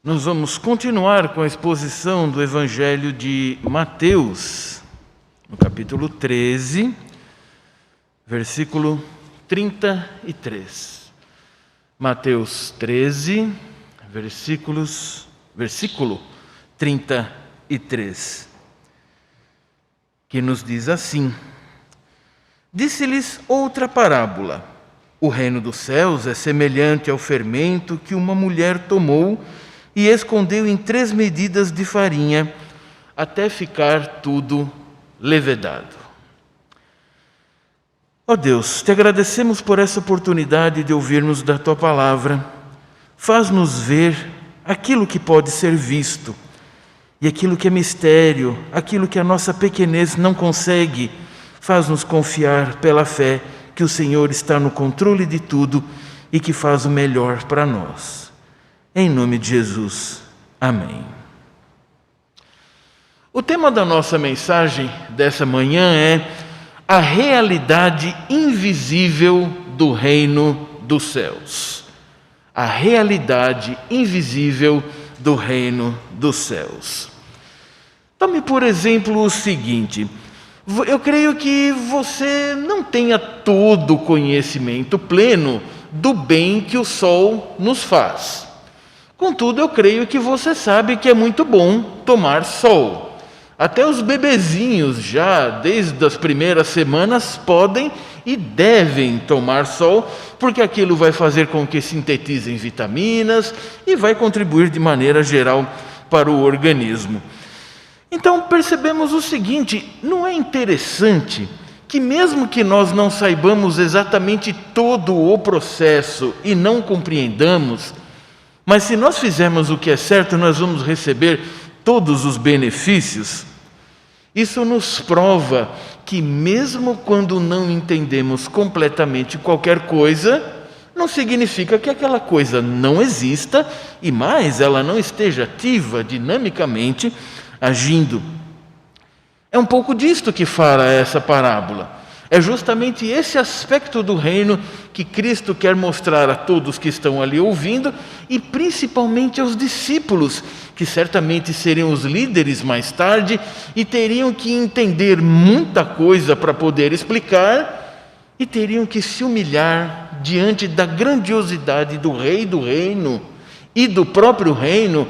Nós vamos continuar com a exposição do Evangelho de Mateus, no capítulo 13, versículo 33. Mateus 13, versículo 33, que nos diz assim: Disse-lhes outra parábola. O reino dos céus é semelhante ao fermento que uma mulher tomou e escondeu em 3 medidas de farinha, até ficar tudo levedado. Ó Deus, te agradecemos por essa oportunidade de ouvirmos da Tua Palavra. Faz-nos ver aquilo que pode ser visto e aquilo que é mistério, aquilo que a nossa pequenez não consegue. Faz-nos confiar pela fé que o Senhor está no controle de tudo e que faz o melhor para nós. Em nome de Jesus. Amém. O tema da nossa mensagem dessa manhã é a realidade invisível do reino dos céus. A realidade invisível do reino dos céus. Tome por exemplo o seguinte: eu creio que você não tenha todo o conhecimento pleno do bem que o sol nos faz. Contudo, eu creio que você sabe que é muito bom tomar sol. Até os bebezinhos já, desde as primeiras semanas, podem e devem tomar sol, porque aquilo vai fazer com que sintetizem vitaminas e vai contribuir de maneira geral para o organismo. Então percebemos o seguinte: não é interessante que mesmo que nós não saibamos exatamente todo o processo e não compreendamos, mas se nós fizermos o que é certo, nós vamos receber todos os benefícios? Isso nos prova que mesmo quando não entendemos completamente qualquer coisa, não significa que aquela coisa não exista e mais ela não esteja ativa, dinamicamente agindo. É um pouco disto que fala essa parábola. É justamente esse aspecto do reino que Cristo quer mostrar a todos que estão ali ouvindo e principalmente aos discípulos, que certamente seriam os líderes mais tarde e teriam que entender muita coisa para poder explicar e teriam que se humilhar diante da grandiosidade do Rei do Reino e do próprio reino,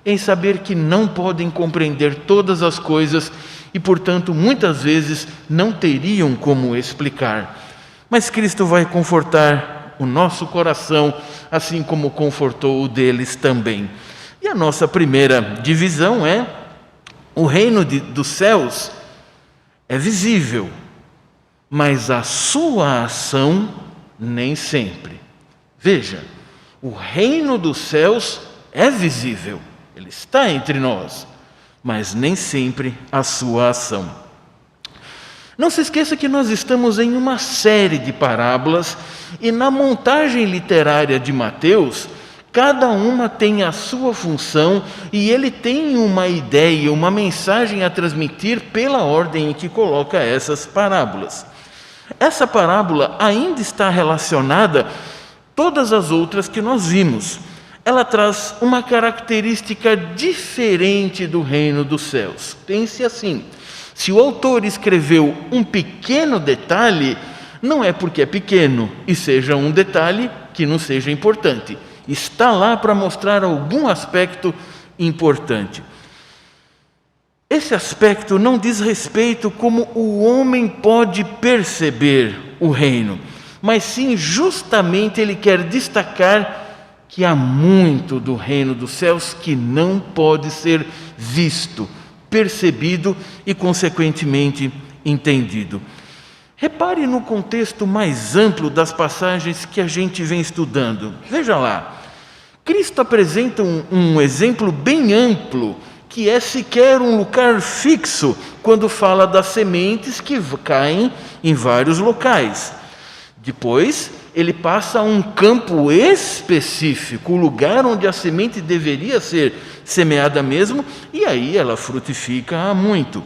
em saber que não podem compreender todas as coisas e, portanto, muitas vezes não teriam como explicar. Mas Cristo vai confortar o nosso coração, assim como confortou o deles também. E a nossa primeira divisão é: o reino dos céus é visível, mas a sua ação nem sempre. Veja, o reino dos céus é visível, ele está entre nós, mas nem sempre a sua ação. Não se esqueça que nós estamos em uma série de parábolas e na montagem literária de Mateus, cada uma tem a sua função e ele tem uma ideia, uma mensagem a transmitir pela ordem em que coloca essas parábolas. Essa parábola ainda está relacionada a todas as outras que nós vimos. Ela traz uma característica diferente do reino dos céus. Pense assim: se o autor escreveu um pequeno detalhe, não é porque é pequeno e seja um detalhe que não seja importante. Está lá para mostrar algum aspecto importante. Esse aspecto não diz respeito como o homem pode perceber o reino, mas sim justamente ele quer destacar que há muito do reino dos céus que não pode ser visto, percebido e, consequentemente, entendido. Repare no contexto mais amplo das passagens que a gente vem estudando. Veja lá, Cristo apresenta um exemplo bem amplo, que é sequer um lugar fixo, quando fala das sementes que caem em vários locais. Depois, ele passa a um campo específico, o lugar onde a semente deveria ser semeada mesmo, e aí ela frutifica muito.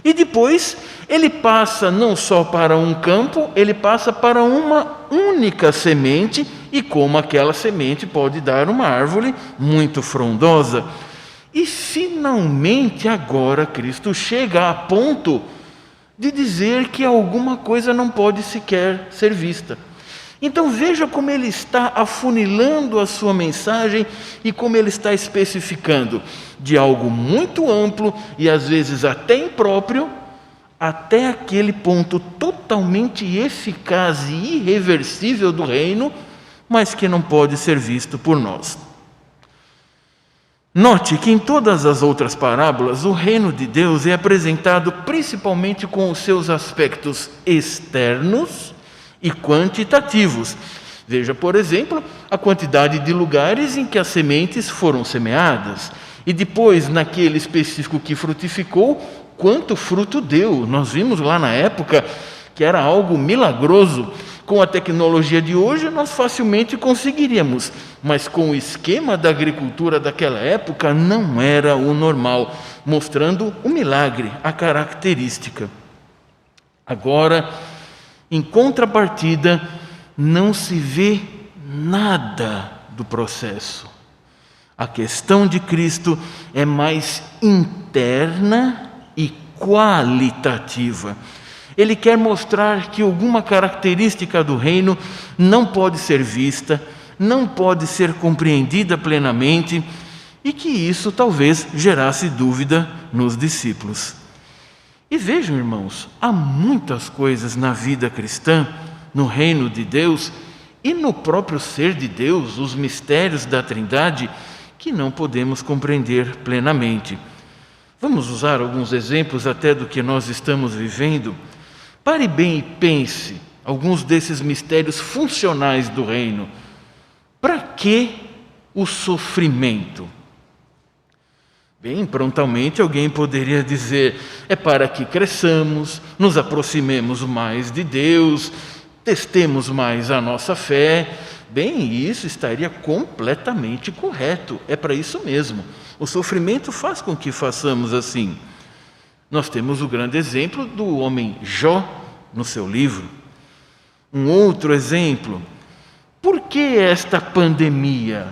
E depois ele passa não só para um campo, ele passa para uma única semente e como aquela semente pode dar uma árvore muito frondosa. E finalmente agora Cristo chega a ponto de dizer que alguma coisa não pode sequer ser vista. Então veja como ele está afunilando a sua mensagem e como ele está especificando de algo muito amplo e às vezes até impróprio, até aquele ponto totalmente eficaz e irreversível do reino, mas que não pode ser visto por nós. Note que em todas as outras parábolas, o reino de Deus é apresentado principalmente com os seus aspectos externos e quantitativos. Veja, por exemplo, a quantidade de lugares em que as sementes foram semeadas. E depois, naquele específico que frutificou, quanto fruto deu. Nós vimos lá na época que era algo milagroso. Com a tecnologia de hoje, nós facilmente conseguiríamos, mas com o esquema da agricultura daquela época, não era o normal, mostrando o milagre, a característica. Agora, em contrapartida, não se vê nada do processo. A questão de Cristo é mais interna e qualitativa. Ele quer mostrar que alguma característica do reino não pode ser vista, não pode ser compreendida plenamente, e que isso talvez gerasse dúvida nos discípulos. E vejam, irmãos, há muitas coisas na vida cristã, no reino de Deus e no próprio ser de Deus, os mistérios da Trindade, que não podemos compreender plenamente. Vamos usar alguns exemplos até do que nós estamos vivendo. Pare bem e pense alguns desses mistérios funcionais do reino. Para que o sofrimento? Bem, prontamente alguém poderia dizer, é para que cresçamos, nos aproximemos mais de Deus, testemos mais a nossa fé. Bem, isso estaria completamente correto, é para isso mesmo. O sofrimento faz com que façamos assim. Nós temos o grande exemplo do homem Jó no seu livro. Um outro exemplo, por que esta pandemia?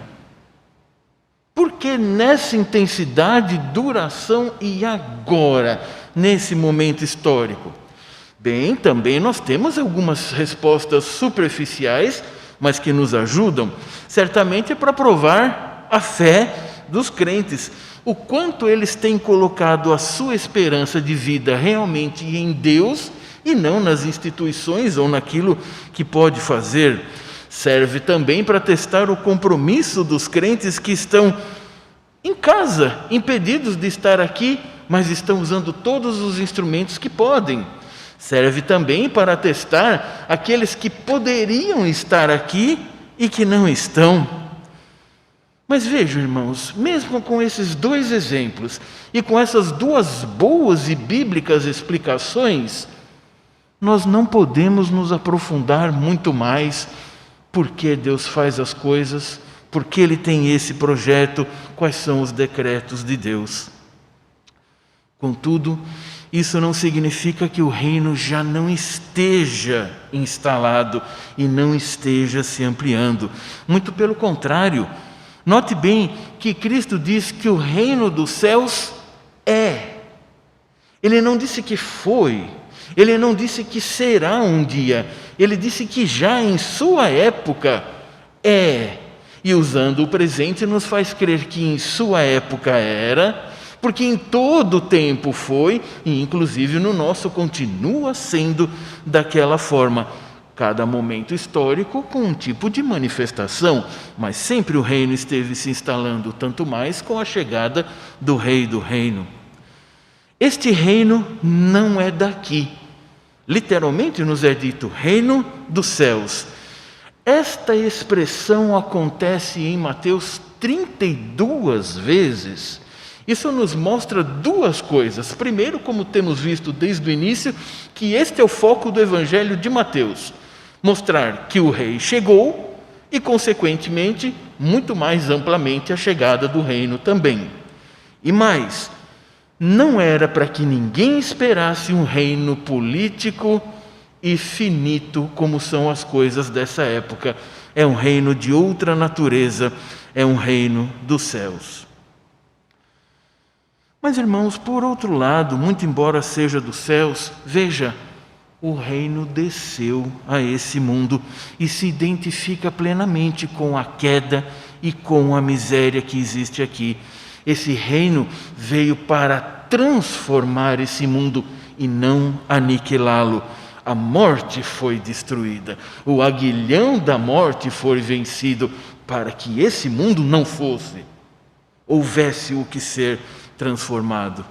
Por que nessa intensidade, duração e agora, nesse momento histórico? Bem, também nós temos algumas respostas superficiais, mas que nos ajudam, certamente para provar a fé dos crentes, o quanto eles têm colocado a sua esperança de vida realmente em Deus e não nas instituições ou naquilo que pode fazer. Serve também para testar o compromisso dos crentes que estão em casa, impedidos de estar aqui, mas estão usando todos os instrumentos que podem. Serve também para testar aqueles que poderiam estar aqui e que não estão. Mas vejam, irmãos, mesmo com esses dois exemplos e com essas duas boas e bíblicas explicações, nós não podemos nos aprofundar muito mais por que Deus faz as coisas, por que Ele tem esse projeto, quais são os decretos de Deus. Contudo, isso não significa que o reino já não esteja instalado e não esteja se ampliando. Muito pelo contrário. Note bem que Cristo diz que o reino dos céus é. Ele não disse que foi, ele não disse que será um dia, ele disse que já em sua época é. E usando o presente nos faz crer que em sua época era, porque em todo o tempo foi, e inclusive no nosso continua sendo daquela forma. Cada momento histórico com um tipo de manifestação, mas sempre o reino esteve se instalando, tanto mais com a chegada do Rei do Reino. Este reino não é daqui. Literalmente nos é dito, reino dos céus. Esta expressão acontece em Mateus 32 vezes. Isso nos mostra duas coisas. Primeiro, como temos visto desde o início, que este é o foco do Evangelho de Mateus. Mostrar que o rei chegou e, consequentemente, muito mais amplamente a chegada do reino também. E mais, não era para que ninguém esperasse um reino político e finito como são as coisas dessa época. é um reino de outra natureza, é um reino dos céus. Mas, irmãos, por outro lado, muito embora seja dos céus, veja, o reino desceu a esse mundo e se identifica plenamente com a queda e com a miséria que existe aqui. Esse reino veio para transformar esse mundo e não aniquilá-lo. A morte foi destruída, o aguilhão da morte foi vencido para que esse mundo não houvesse o que ser transformado.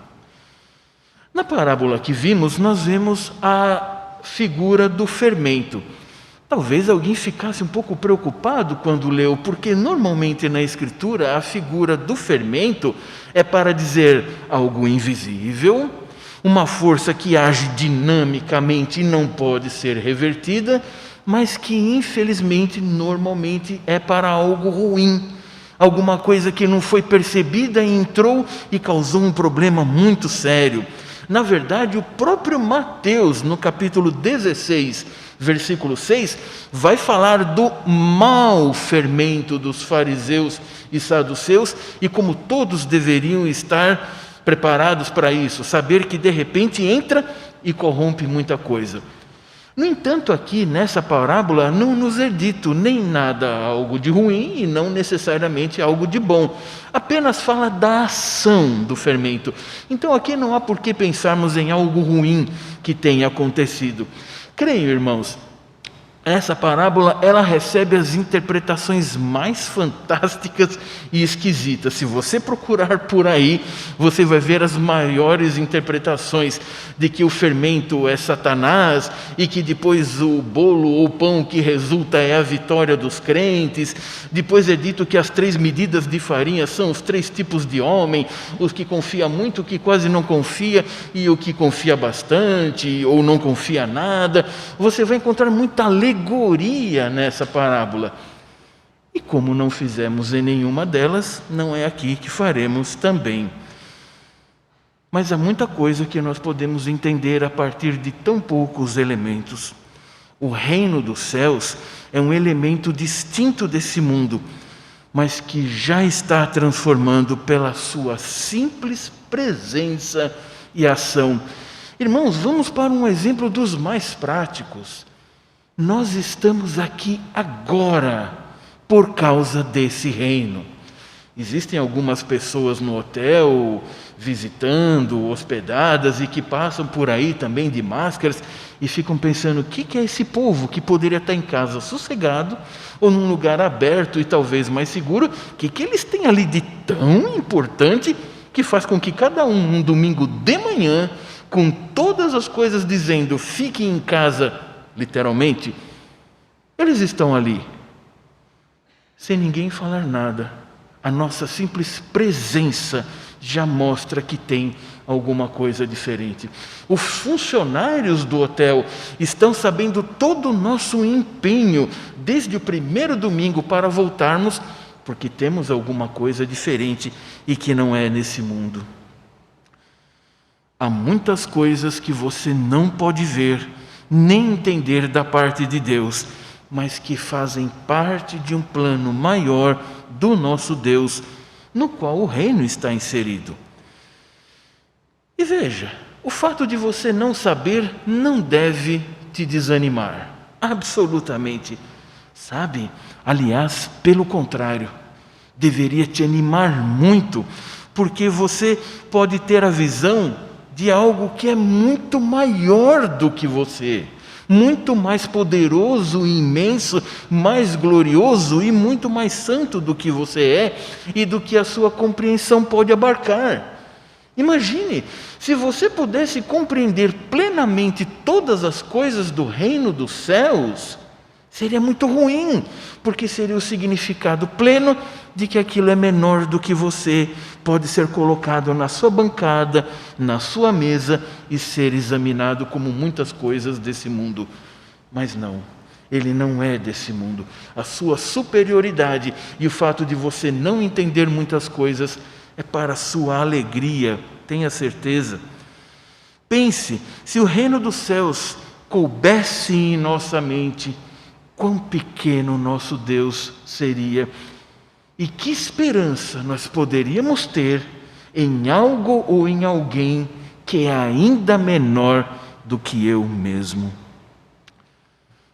Na parábola que vimos, nós vemos a figura do fermento. Talvez alguém ficasse um pouco preocupado quando leu, porque normalmente na Escritura a figura do fermento é para dizer algo invisível, uma força que age dinamicamente e não pode ser revertida, mas que infelizmente normalmente é para algo ruim, alguma coisa que não foi percebida e entrou e causou um problema muito sério. Na verdade, o próprio Mateus, no capítulo 16, versículo 6, vai falar do mau fermento dos fariseus e saduceus e como todos deveriam estar preparados para isso, saber que de repente entra e corrompe muita coisa. No entanto, aqui nessa parábola não nos é dito nem nada algo de ruim e não necessariamente algo de bom. Apenas fala da ação do fermento. Então aqui não há por que pensarmos em algo ruim que tenha acontecido. Creio, irmãos, essa parábola ela recebe as interpretações mais fantásticas e esquisitas. Se você procurar por aí, você vai ver as maiores interpretações de que o fermento é Satanás e que depois o bolo ou pão que resulta é a vitória dos crentes. Depois é dito que as 3 medidas de farinha são os 3 tipos de homem, os que confia muito, o que quase não confia e o que confia bastante ou não confia nada. Você vai encontrar muita alegoria nessa parábola. E como não fizemos em nenhuma delas, não é aqui que faremos também. Mas há muita coisa que nós podemos entender a partir de tão poucos elementos. O reino dos céus é um elemento distinto desse mundo, mas que já está transformando pela sua simples presença e ação. Irmãos, vamos para um exemplo dos mais práticos. Nós estamos aqui agora por causa desse reino. Existem algumas pessoas no hotel, visitando, hospedadas, e que passam por aí também de máscaras e ficam pensando, o que é esse povo que poderia estar em casa sossegado ou num lugar aberto e talvez mais seguro? O que eles têm ali de tão importante que faz com que cada um domingo de manhã, com todas as coisas dizendo, fique em casa, literalmente, eles estão ali, sem ninguém falar nada. A nossa simples presença já mostra que tem alguma coisa diferente. Os funcionários do hotel estão sabendo todo o nosso empenho, desde o primeiro domingo para voltarmos, porque temos alguma coisa diferente e que não é nesse mundo. Há muitas coisas que você não pode ver, nem entender da parte de Deus, mas que fazem parte de um plano maior do nosso Deus, no qual o reino está inserido. E veja, o fato de você não saber não deve te desanimar, absolutamente. Sabe? Aliás, pelo contrário, deveria te animar muito, porque você pode ter a visão de algo que é muito maior do que você, muito mais poderoso e imenso, mais glorioso e muito mais santo do que você é e do que a sua compreensão pode abarcar. Imagine, se você pudesse compreender plenamente todas as coisas do reino dos céus, seria muito ruim, porque seria o significado pleno de que aquilo é menor do que você, pode ser colocado na sua bancada, na sua mesa e ser examinado como muitas coisas desse mundo. Mas não, ele não é desse mundo. A sua superioridade e o fato de você não entender muitas coisas é para a sua alegria, tenha certeza. Pense, se o reino dos céus coubesse em nossa mente, quão pequeno nosso Deus seria e que esperança nós poderíamos ter em algo ou em alguém que é ainda menor do que eu mesmo.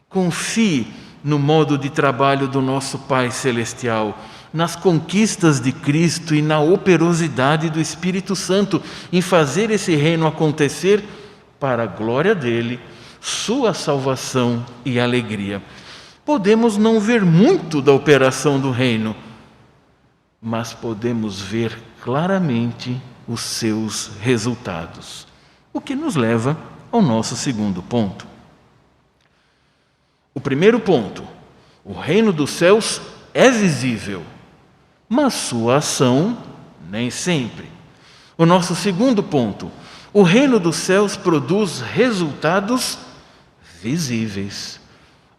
Confie no modo de trabalho do nosso Pai Celestial, nas conquistas de Cristo e na operosidade do Espírito Santo em fazer esse reino acontecer para a glória dele, sua salvação e alegria. Podemos não ver muito da operação do reino, mas podemos ver claramente os seus resultados. O que nos leva ao nosso segundo ponto. O primeiro ponto: o reino dos céus é visível, mas sua ação nem sempre. O nosso segundo ponto: o reino dos céus produz resultados visíveis.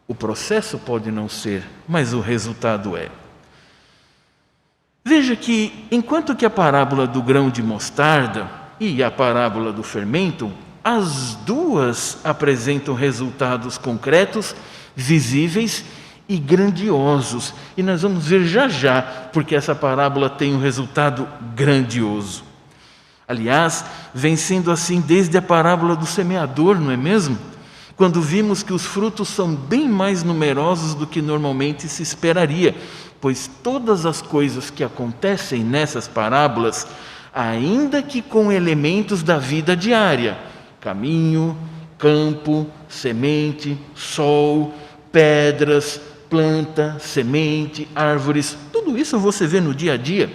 O processo pode não ser, mas o resultado é. Veja que, enquanto que a parábola do grão de mostarda e a parábola do fermento, as duas apresentam resultados concretos, visíveis e grandiosos. E nós vamos ver já já, porque essa parábola tem um resultado grandioso. Aliás, vem sendo assim desde a parábola do semeador, não é mesmo? Quando vimos que os frutos são bem mais numerosos do que normalmente se esperaria, pois todas as coisas que acontecem nessas parábolas, ainda que com elementos da vida diária, caminho, campo, semente, sol, pedras, planta, semente, árvores, tudo isso você vê no dia a dia.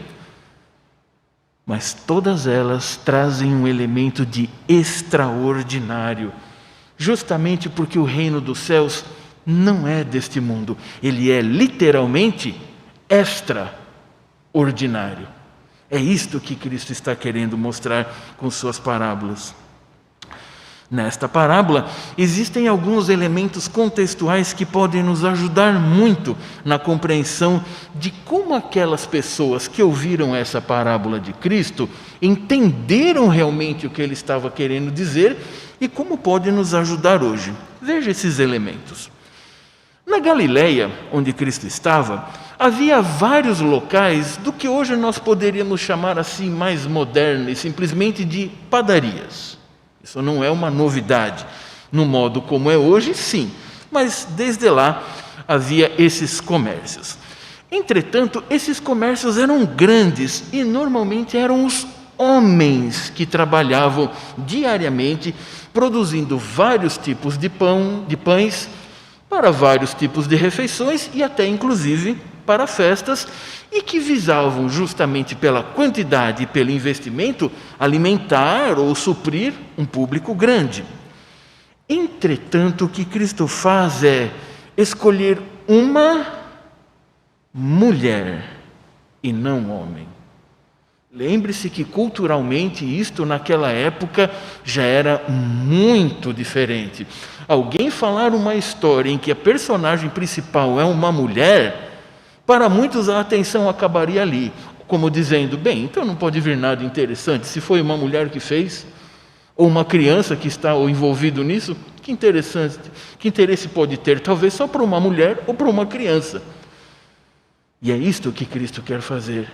Mas todas elas trazem um elemento de extraordinário, justamente porque o reino dos céus não é deste mundo, ele é literalmente extraordinário. É isto que Cristo está querendo mostrar com suas parábolas. Nesta parábola, existem alguns elementos contextuais que podem nos ajudar muito na compreensão de como aquelas pessoas que ouviram essa parábola de Cristo entenderam realmente o que ele estava querendo dizer e como pode nos ajudar hoje. Veja esses elementos. Na Galileia, onde Cristo estava, havia vários locais do que hoje nós poderíamos chamar assim mais moderno e simplesmente de padarias. Isso não é uma novidade. No modo como é hoje, sim, mas desde lá havia esses comércios. Entretanto, esses comércios eram grandes e normalmente eram os homens que trabalhavam diariamente produzindo vários tipos de pães para vários tipos de refeições e até inclusive para festas, e que visavam justamente pela quantidade e pelo investimento alimentar ou suprir um público grande. Entretanto, o que Cristo faz é escolher uma mulher e não homem. Lembre-se que culturalmente isto naquela época já era muito diferente. Alguém falar uma história em que a personagem principal é uma mulher, para muitos a atenção acabaria ali, como dizendo, bem, então não pode vir nada interessante, se foi uma mulher que fez, ou uma criança que está envolvido nisso, que interessante, que interesse pode ter, talvez só para uma mulher ou para uma criança. E é isto que Cristo quer fazer.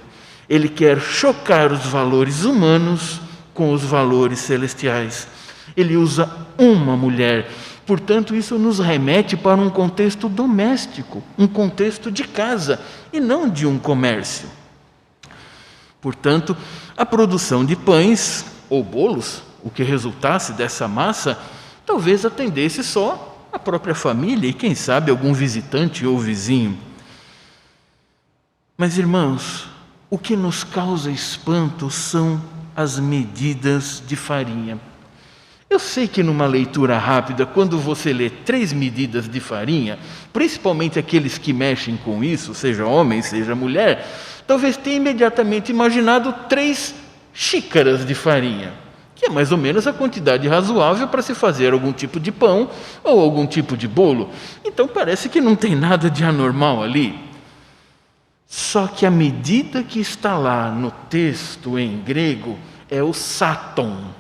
Ele quer chocar os valores humanos com os valores celestiais. Ele usa uma mulher. Portanto, isso nos remete para um contexto doméstico, um contexto de casa e não de um comércio. Portanto, a produção de pães ou bolos, o que resultasse dessa massa, talvez atendesse só a própria família e, quem sabe, algum visitante ou vizinho. Mas, irmãos, o que nos causa espanto são as medidas de farinha. Eu sei que numa leitura rápida, quando você lê 3 medidas de farinha, principalmente aqueles que mexem com isso, seja homem, seja mulher, talvez tenha imediatamente imaginado 3 xícaras de farinha, que é mais ou menos a quantidade razoável para se fazer algum tipo de pão ou algum tipo de bolo. Então parece que não tem nada de anormal ali. Só que a medida que está lá no texto em grego é o saton.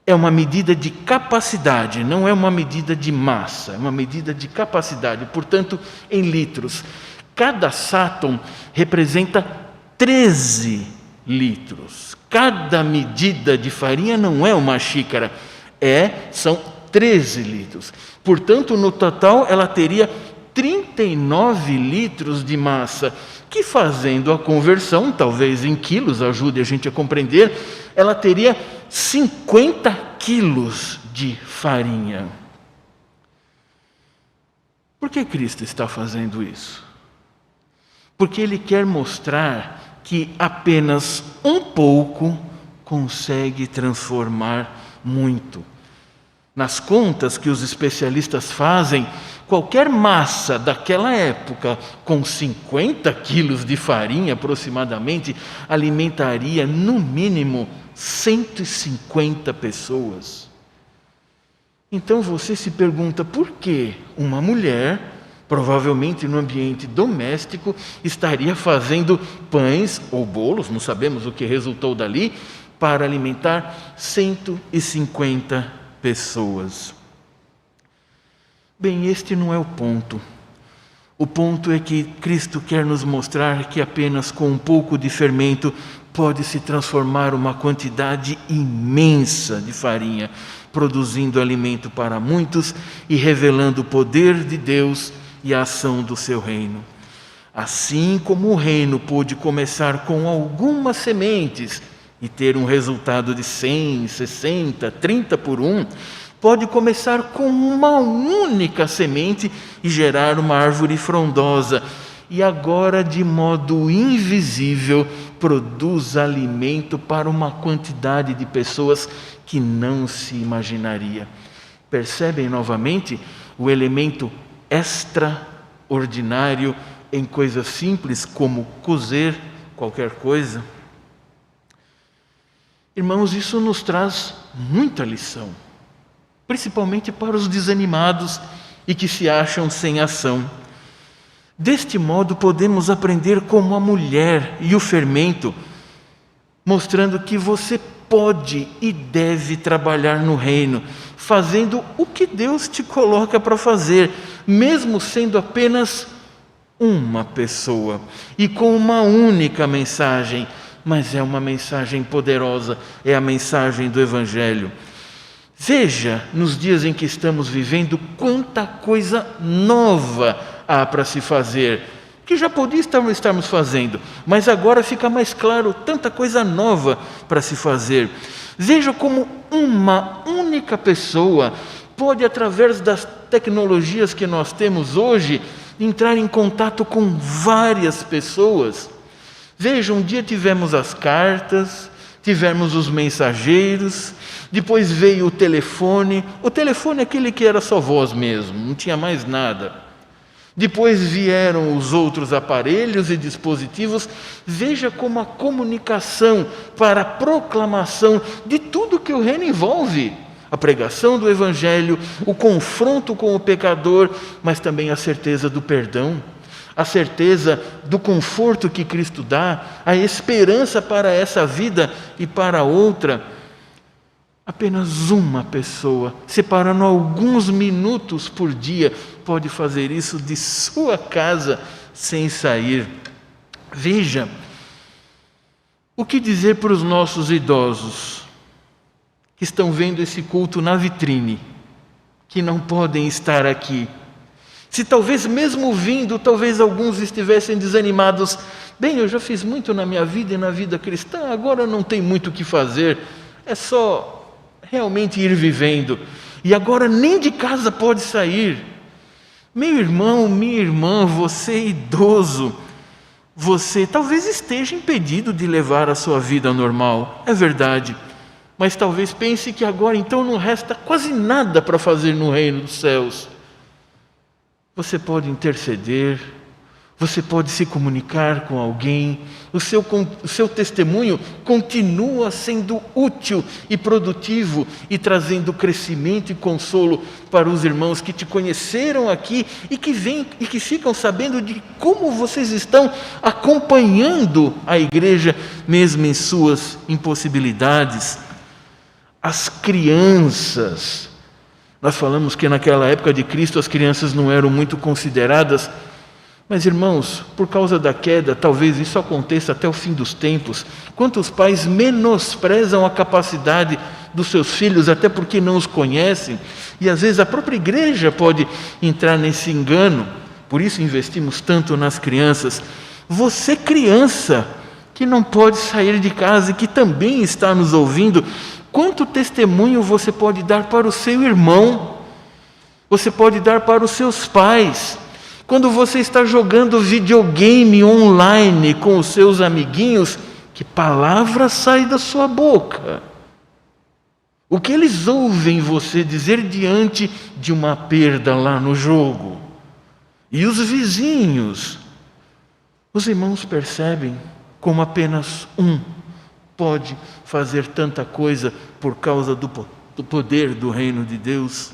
é uma medida de capacidade, não é uma medida de massa, é uma medida de capacidade, portanto, em litros. Cada sáton representa 13 litros. Cada medida de farinha não é uma xícara, são 13 litros. Portanto, no total, ela teria 39 litros de massa, que fazendo a conversão, talvez em quilos, ajude a gente a compreender, ela teria 50 quilos de farinha. Por que Cristo está fazendo isso? Porque Ele quer mostrar que apenas um pouco consegue transformar muito. Nas contas que os especialistas fazem, qualquer massa daquela época, com 50 quilos de farinha aproximadamente, alimentaria no mínimo 150 pessoas. Então você se pergunta por que uma mulher, provavelmente no ambiente doméstico, estaria fazendo pães ou bolos, não sabemos o que resultou dali, para alimentar 150 pessoas. Bem, este não é o ponto. O ponto é que Cristo quer nos mostrar que apenas com um pouco de fermento pode se transformar uma quantidade imensa de farinha, produzindo alimento para muitos e revelando o poder de Deus e a ação do seu reino. Assim como o reino pôde começar com algumas sementes e ter um resultado de 100, 60, 30 por um, pode começar com uma única semente e gerar uma árvore frondosa, e agora, de modo invisível, produz alimento para uma quantidade de pessoas que não se imaginaria. Percebem novamente o elemento extraordinário em coisas simples como cozer qualquer coisa? Irmãos, isso nos traz muita lição, principalmente para os desanimados e que se acham sem ação. Deste modo, podemos aprender como a mulher e o fermento, mostrando que você pode e deve trabalhar no reino, fazendo o que Deus te coloca para fazer, mesmo sendo apenas uma pessoa e com uma única mensagem, mas é uma mensagem poderosa, é a mensagem do Evangelho. Veja, nos dias em que estamos vivendo, quanta coisa nova há para se fazer, que já podia estarmos fazendo, mas agora fica mais claro, tanta coisa nova para se fazer. Veja como uma única pessoa pode, através das tecnologias que nós temos hoje, entrar em contato com várias pessoas. Veja, um dia tivemos as cartas, tivemos os mensageiros, depois veio o telefone é aquele que era só voz mesmo, não tinha mais nada. Depois vieram os outros aparelhos e dispositivos. Veja como a comunicação para a proclamação de tudo que o reino envolve, a pregação do Evangelho, o confronto com o pecador, mas também a certeza do perdão, a certeza do conforto que Cristo dá, a esperança para essa vida e para outra. Apenas uma pessoa, separando alguns minutos por dia, pode fazer isso de sua casa sem sair. Veja, o que dizer para os nossos idosos que estão vendo esse culto na vitrine, que não podem estar aqui? Se talvez mesmo vindo, talvez alguns estivessem desanimados. Bem, eu já fiz muito na minha vida e na vida cristã, agora não tem muito o que fazer, é só realmente ir vivendo. E agora nem de casa pode sair. Meu irmão, minha irmã, você idoso, você talvez esteja impedido de levar a sua vida normal, é verdade. Mas talvez pense que agora então não resta quase nada para fazer no reino dos céus. Você pode interceder, você pode se comunicar com alguém, o seu testemunho continua sendo útil e produtivo e trazendo crescimento e consolo para os irmãos que te conheceram aqui e que vêm e que ficam sabendo de como vocês estão acompanhando a igreja mesmo em suas impossibilidades. as crianças. Nós falamos que naquela época de Cristo as crianças não eram muito consideradas, mas irmãos, por causa da queda, talvez isso aconteça até o fim dos tempos. Quantos pais menosprezam a capacidade dos seus filhos, até porque não os conhecem, e às vezes a própria igreja pode entrar nesse engano. Por isso investimos tanto nas crianças. Você, criança, que não pode sair de casa e que também está nos ouvindo, quanto testemunho você pode dar para o seu irmão? Você pode dar para os seus pais. Quando você está jogando videogame online com os seus amiguinhos, que palavra sai da sua boca? O que eles ouvem você dizer diante de uma perda lá no jogo? E os vizinhos? Os irmãos percebem como apenas um pode fazer tanta coisa por causa do poder do reino de Deus?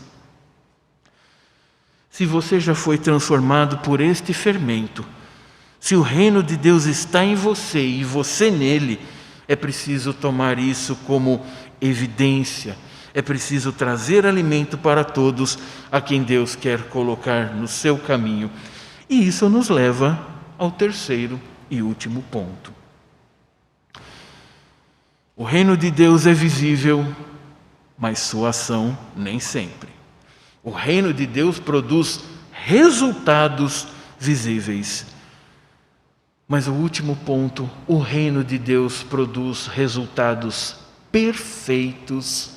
Se você já foi transformado por este fermento, se o reino de Deus está em você e você nele, é preciso tomar isso como evidência, é preciso trazer alimento para todos a quem Deus quer colocar no seu caminho. E isso nos leva ao terceiro e último ponto. O reino de Deus é visível, mas sua ação nem sempre. O reino de Deus produz resultados visíveis. Mas o último ponto, o reino de Deus produz resultados perfeitos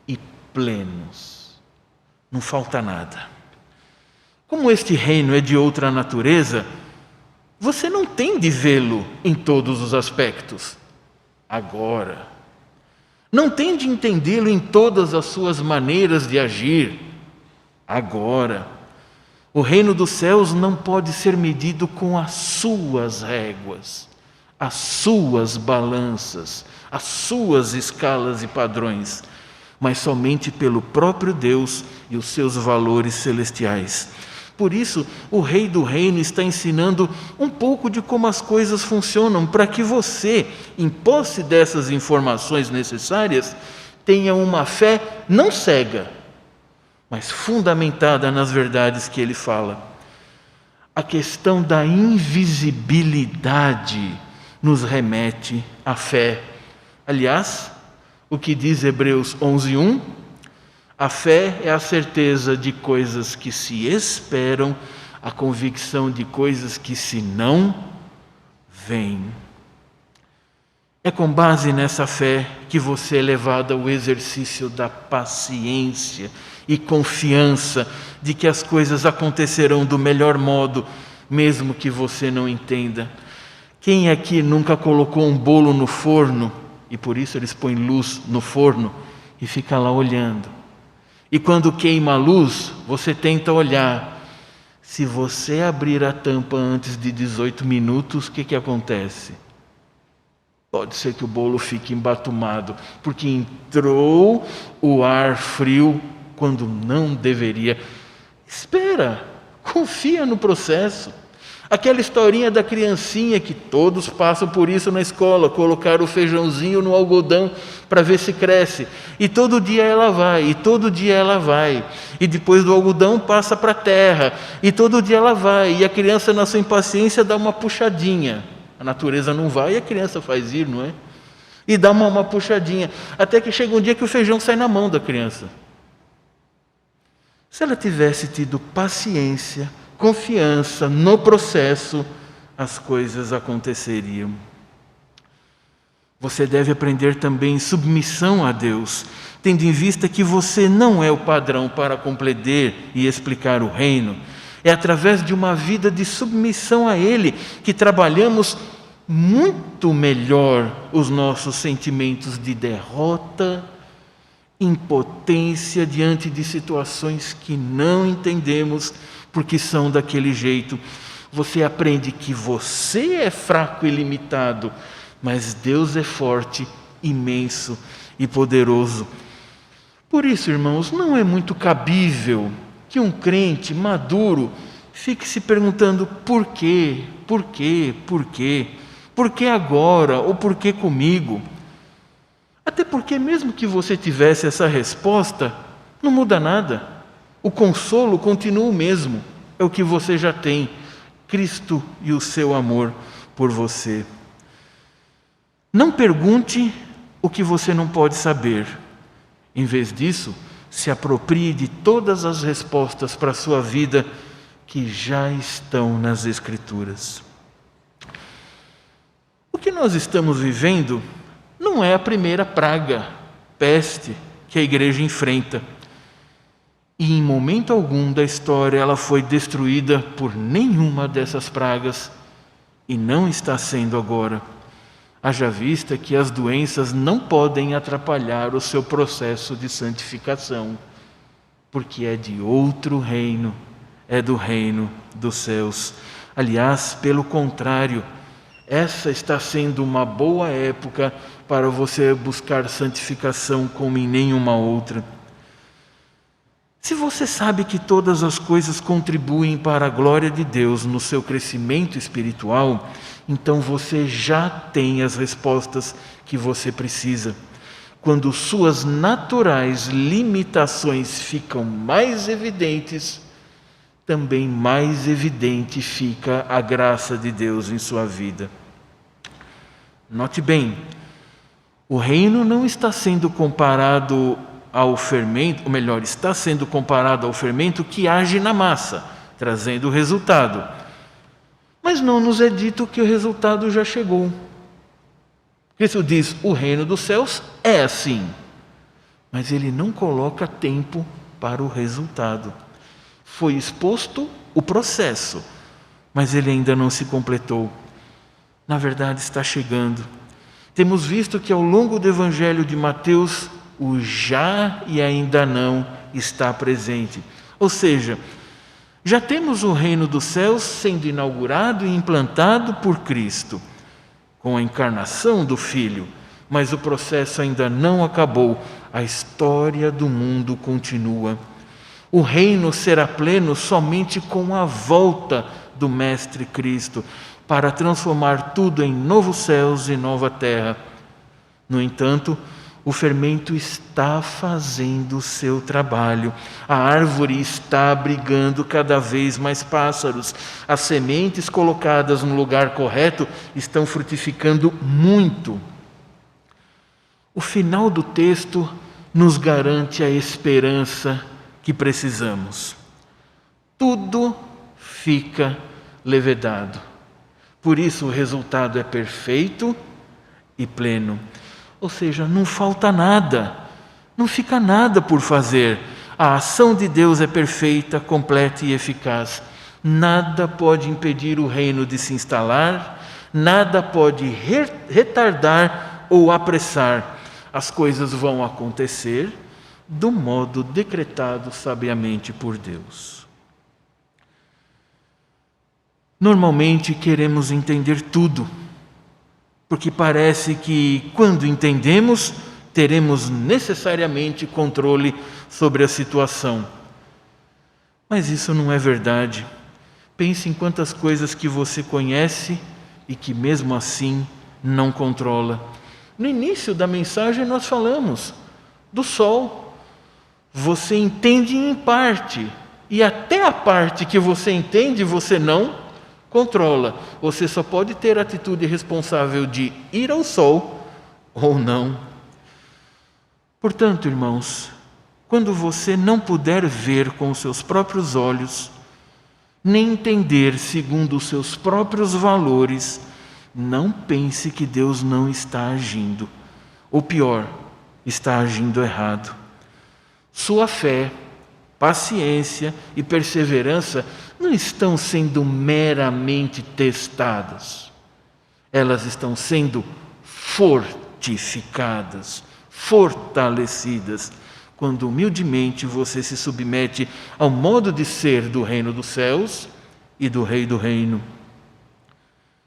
e plenos. Não falta nada. Como este reino é de outra natureza, você não tem de vê-lo em todos os aspectos. Agora, não tem de entendê-lo em todas as suas maneiras de agir. Agora, o reino dos céus não pode ser medido com as suas réguas, as suas balanças, as suas escalas e padrões, mas somente pelo próprio Deus e os seus valores celestiais. Por isso, o Rei do Reino está ensinando um pouco de como as coisas funcionam, para que você, em posse dessas informações necessárias, tenha uma fé não cega, mas fundamentada nas verdades que ele fala. A questão da invisibilidade nos remete à fé. Aliás, o que diz Hebreus 11:1? A fé é a certeza de coisas que se esperam, a convicção de coisas que se não veem. É com base nessa fé que você é levado ao exercício da paciência e confiança de que as coisas acontecerão do melhor modo, mesmo que você não entenda. Quem aqui nunca colocou um bolo no forno, e por isso eles põem luz no forno, e fica lá olhando? E quando queima a luz, você tenta olhar. Se você abrir a tampa antes de 18 minutos, o que acontece? Pode ser que o bolo fique embatumado, porque entrou o ar frio quando não deveria. Espera, confia no processo. Aquela historinha da criancinha que todos passam por isso na escola, colocar o feijãozinho no algodão para ver se cresce. E todo dia ela vai, e todo dia ela vai. E depois do algodão passa para a terra, e todo dia ela vai. E a criança, na sua impaciência, dá uma puxadinha. A natureza não vai e a criança faz ir, não é? E dá uma puxadinha, até que chega um dia que o feijão sai na mão da criança. Se ela tivesse tido paciência, confiança no processo, as coisas aconteceriam. Você deve aprender também submissão a Deus, tendo em vista que você não é o padrão para compreender e explicar o reino. É através de uma vida de submissão a Ele que trabalhamos muito melhor os nossos sentimentos de derrota, impotência diante de situações que não entendemos, porque são daquele jeito. Você aprende que você é fraco e limitado, mas Deus é forte, imenso e poderoso. Por isso, irmãos, não é muito cabível que um crente maduro fique se perguntando por quê, por quê, por quê, por que agora ou por que comigo? Até porque, mesmo que você tivesse essa resposta, não muda nada. O consolo continua o mesmo, é o que você já tem: Cristo e o seu amor por você. Não pergunte o que você não pode saber. Em vez disso, se aproprie de todas as respostas para a sua vida que já estão nas Escrituras. O que nós estamos vivendo não é a primeira praga, peste, que a igreja enfrenta. E em momento algum da história ela foi destruída por nenhuma dessas pragas e não está sendo agora. Haja vista que as doenças não podem atrapalhar o seu processo de santificação, porque é de outro reino, é do reino dos céus. Aliás, pelo contrário, essa está sendo uma boa época para você buscar santificação como em nenhuma outra. Se você sabe que todas as coisas contribuem para a glória de Deus no seu crescimento espiritual, então você já tem as respostas que você precisa. Quando suas naturais limitações ficam mais evidentes, também mais evidente fica a graça de Deus em sua vida. Note bem, o reino não está sendo comparado ao fermento, ou melhor, está sendo comparado ao fermento que age na massa, trazendo o resultado. Mas não nos é dito que o resultado já chegou. Cristo diz: o reino dos céus é assim, mas ele não coloca tempo para o resultado. Foi exposto o processo, mas ele ainda não se completou. Na verdade, está chegando. Temos visto que ao longo do Evangelho de Mateus, o já e ainda não está presente. Ou seja, já temos o reino dos céus sendo inaugurado e implantado por Cristo, com a encarnação do Filho, mas o processo ainda não acabou. A história do mundo continua. O reino será pleno somente com a volta do Mestre Cristo, para transformar tudo em novos céus e nova terra. No entanto, o fermento está fazendo o seu trabalho. A árvore está abrigando cada vez mais pássaros. As sementes colocadas no lugar correto estão frutificando muito. O final do texto nos garante a esperança que precisamos. Tudo fica levedado. Por isso o resultado é perfeito e pleno. Ou seja, não falta nada, não fica nada por fazer. A ação de Deus é perfeita, completa e eficaz. Nada pode impedir o reino de se instalar, nada pode retardar ou apressar. As coisas vão acontecer do modo decretado sabiamente por Deus. Normalmente queremos entender tudo, porque parece que quando entendemos, teremos necessariamente controle sobre a situação. Mas isso não é verdade. Pense em quantas coisas que você conhece e que mesmo assim não controla. No início da mensagem nós falamos do sol. Você entende em parte, e até a parte que você entende você não controla. Você só pode ter a atitude responsável de ir ao sol ou não. Portanto, irmãos, quando você não puder ver com os seus próprios olhos, nem entender segundo os seus próprios valores, não pense que Deus não está agindo. Ou pior, está agindo errado. Sua fé, paciência e perseverança não estão sendo meramente testadas. Elas estão sendo fortificadas, fortalecidas, quando humildemente você se submete ao modo de ser do reino dos céus e do Rei do reino.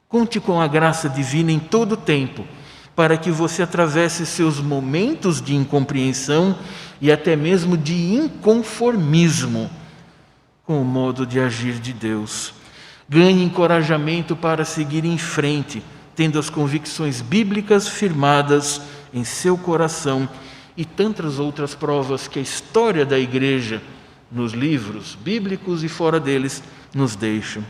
Conte com a graça divina em todo o tempo, para que você atravesse seus momentos de incompreensão e até mesmo de inconformismo com o modo de agir de Deus. Ganhe encorajamento para seguir em frente, tendo as convicções bíblicas firmadas em seu coração e tantas outras provas que a história da igreja, nos livros bíblicos e fora deles, nos deixam.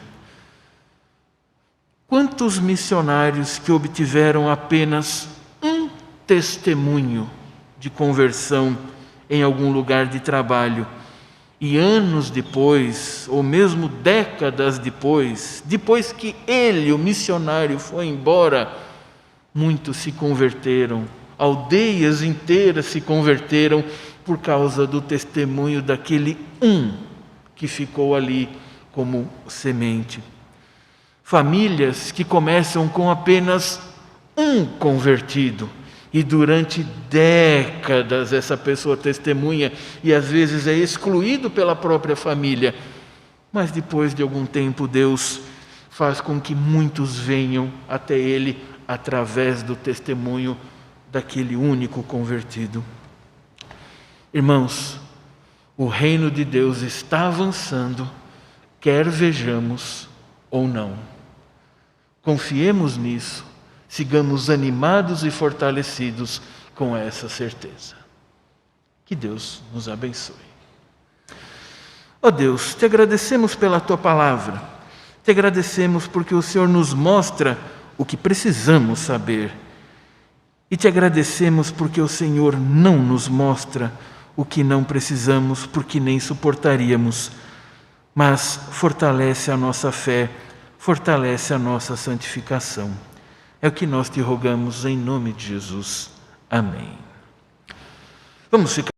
Quantos missionários que obtiveram apenas um testemunho de conversão em algum lugar de trabalho e anos depois, ou mesmo décadas depois que ele, o missionário, foi embora, muitos se converteram, aldeias inteiras se converteram por causa do testemunho daquele um que ficou ali como semente. Famílias que começam com apenas um convertido e durante décadas essa pessoa testemunha e às vezes é excluído pela própria família, mas depois de algum tempo Deus faz com que muitos venham até ele através do testemunho daquele único convertido. Irmãos, o reino de Deus está avançando, quer vejamos ou não. Confiemos nisso, sigamos animados e fortalecidos com essa certeza. Que Deus nos abençoe. Ó Deus, te agradecemos pela tua palavra, te agradecemos porque o Senhor nos mostra o que precisamos saber e te agradecemos porque o Senhor não nos mostra o que não precisamos, porque nem suportaríamos, mas fortalece a nossa fé, fortalece a nossa santificação. É o que nós te rogamos em nome de Jesus. Amém. Vamos ficar